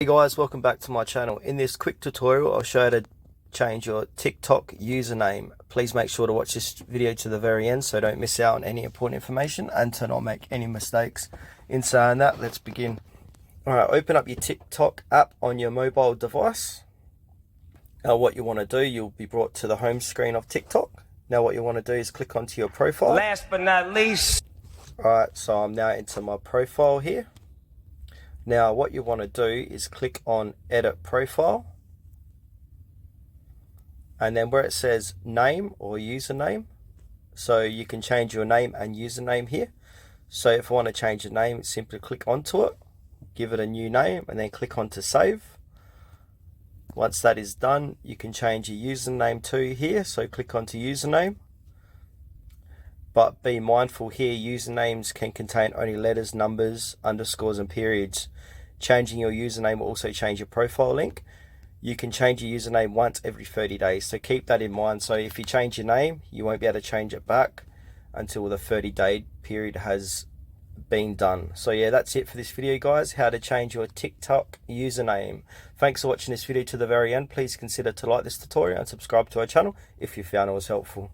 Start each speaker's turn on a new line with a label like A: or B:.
A: Hey guys, welcome back to my channel. In this quick tutorial, I'll show you how to change your TikTok username. Please make sure to watch this video to the very end so don't miss out on any important information and to not make any mistakes. In saying that, let's begin. Alright, open up your TikTok app on your mobile device. Now what you want to do, you'll be brought to the home screen of TikTok. Now what you want to do is click onto your profile.
B: Last but not least.
A: Alright, so I'm now into my profile here. Now what you want to do is click on edit profile, and then where it says name or username, so you can change your name and username here. So if I want to change the name, simply click onto it, give it a new name, and then click on to save. Once that is done, you can change your username to here, so click onto username. But be mindful here, usernames can contain only letters, numbers, underscores and periods. Changing your username will also change your profile link. You can change your username once every 30 days, so keep that in mind. So if you change your name, you won't be able to change it back until the 30-day period has been done. So yeah, that's it for this video guys, how to change your TikTok username. Thanks for watching this video to the very end. Please consider to like this tutorial and subscribe to our channel if you found it was helpful.